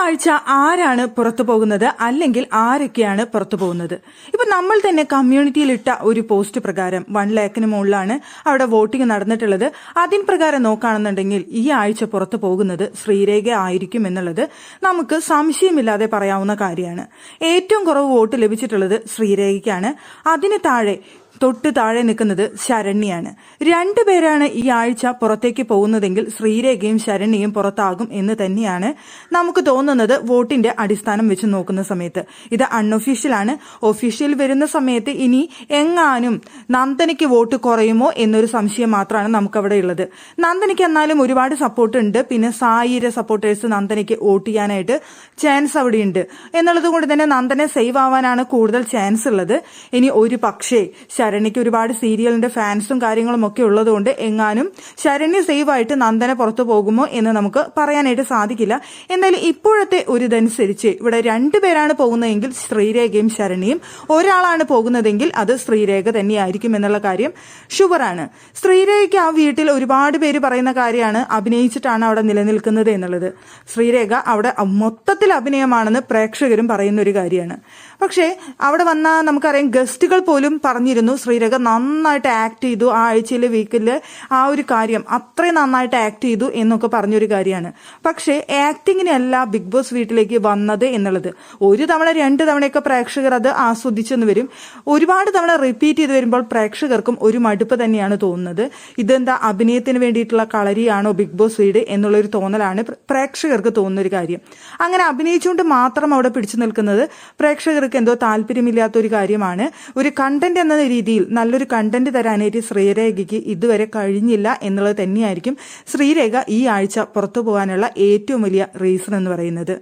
ആഴ്ച ആരാണ് പുറത്തു പോകുന്നത്, അല്ലെങ്കിൽ ആരൊക്കെയാണ് പുറത്തു പോകുന്നത്? ഇപ്പൊ നമ്മൾ തന്നെ കമ്മ്യൂണിറ്റിയിൽ ഇട്ട ഒരു പോസ്റ്റ് പ്രകാരം 1 ലക്ഷത്തിന് മുകളിലാണ് അവിടെ വോട്ടിംഗ് നടന്നിട്ടുള്ളത്. അതിൻ പ്രകാരം നോക്കുകയാണെന്നുണ്ടെങ്കിൽ ഈ ആഴ്ച പുറത്തു പോകുന്നത് ശ്രീരേഖ ആയിരിക്കും എന്നുള്ളത് നമുക്ക് സംശയമില്ലാതെ പറയാവുന്ന കാര്യമാണ്. ഏറ്റവും കുറവ് വോട്ട് ലഭിച്ചിട്ടുള്ളത് ശ്രീരേഖയ്ക്കാണ്. അതിന് തൊട്ട് താഴെ നിൽക്കുന്നത് ശരണ്യാണ്. രണ്ടുപേരാണ് ഈ ആഴ്ച പുറത്തേക്ക് പോകുന്നതെങ്കിൽ ശ്രീരേഖയും ശരണ്യയും പുറത്താകും എന്ന് തന്നെയാണ് നമുക്ക് തോന്നുന്നത് വോട്ടിന്റെ അടിസ്ഥാനം വെച്ച് നോക്കുന്ന സമയത്ത്. ഇത് അൺഒഫീഷ്യലാണ്. ഒഫീഷ്യൽ വരുന്ന സമയത്ത് ഇനി എങ്ങാനും നന്ദനയ്ക്ക് വോട്ട് കുറയുമോ എന്നൊരു സംശയം മാത്രമാണ് നമുക്കവിടെ ഉള്ളത്. നന്ദനയ്ക്ക് എന്നാലും ഒരുപാട് സപ്പോർട്ട് ഉണ്ട്. പിന്നെ സായിയുടെ സപ്പോർട്ടേഴ്സ് നന്ദനയ്ക്ക് വോട്ട് ചെയ്യാനായിട്ട് ചാൻസ് അവിടെ ഉണ്ട് എന്നുള്ളത് കൊണ്ട് തന്നെ നന്ദനെ സേവ് ആവാനാണ് കൂടുതൽ ചാൻസ് ഉള്ളത്. ഇനി ഒരു പക്ഷേ ശരണ്യയ്ക്ക് ഒരുപാട് സീരിയലിന്റെ ഫാൻസും കാര്യങ്ങളും ഒക്കെ ഉള്ളതുകൊണ്ട് എങ്ങാനും ശരണ്യ സേവ് ആയിട്ട് നന്ദന പുറത്തു പോകുമോ എന്ന് നമുക്ക് പറയാനായിട്ട് സാധിക്കില്ല. എന്നാൽ ഇപ്പോഴത്തെ ഒരു ഇതനുസരിച്ച് ഇവിടെ രണ്ടുപേരാണ് പോകുന്നതെങ്കിൽ ശ്രീരേഖയും ശരണ്യയും, ഒരാളാണ് പോകുന്നതെങ്കിൽ അത് ശ്രീരേഖ തന്നെയായിരിക്കും എന്നുള്ള കാര്യം ഷുവറാണ്. ശ്രീരേഖയ്ക്ക് ആ വീട്ടിൽ ഒരുപാട് പേര് പറയുന്ന കാര്യമാണ് അഭിനയിച്ചിട്ടാണ് അവിടെ നിലനിൽക്കുന്നത് എന്നുള്ളത്. ശ്രീരേഖ അവിടെ മൊത്തത്തിൽ അഭിനയമാണെന്ന് പ്രേക്ഷകരും പറയുന്ന ഒരു കാര്യമാണ്. പക്ഷേ അവിടെ വന്ന നമുക്കറിയാം ഗസ്റ്റുകൾ പോലും പറഞ്ഞിരുന്നു ശ്രീരേഖ നന്നായിട്ട് ആക്ട് ചെയ്തു, ആ ആഴ്ചയിലെ വീക്കില് ആ ഒരു കാര്യം അത്രയും നന്നായിട്ട് ആക്ട് ചെയ്തു എന്നൊക്കെ പറഞ്ഞൊരു കാര്യമാണ്. പക്ഷേ ആക്ടിങ്ങിനല്ല ബിഗ് ബോസ് വീട്ടിലേക്ക് വന്നത് എന്നുള്ളത്. ഒരു തവണ 2 തവണയൊക്കെ പ്രേക്ഷകർ അത് ആസ്വദിച്ചെന്ന് വരും. ഒരുപാട് തവണ റിപ്പീറ്റ് ചെയ്ത് വരുമ്പോൾ പ്രേക്ഷകർക്കും ഒരു മടുപ്പ് തന്നെയാണ് തോന്നുന്നത്. ഇതെന്താ അഭിനയത്തിന് വേണ്ടിയിട്ടുള്ള കളരിയാണോ ബിഗ് ബോസ് വീട് എന്നുള്ളൊരു തോന്നലാണ് പ്രേക്ഷകർക്ക് തോന്നുന്ന ഒരു കാര്യം. അങ്ങനെ അഭിനയിച്ചുകൊണ്ട് മാത്രം അവിടെ പിടിച്ചു നിൽക്കുന്നത് പ്രേക്ഷകർക്ക് എന്തോ താല്പര്യമില്ലാത്തൊരു കാര്യമാണ്. ഒരു കണ്ടന്റ് എന്ന രീതിയിൽ നല്ലൊരു കണ്ടന്റ് തരാനായിട്ട് ശ്രീരേഖയ്ക്ക് ഇതുവരെ കഴിഞ്ഞില്ല എന്നുള്ളത് തന്നെയായിരിക്കും ശ്രീരേഖ ഈ ആഴ്ച പുറത്തു പോകാനുള്ള ഏറ്റവും വലിയ റീസൺ എന്ന് പറയുന്നത്.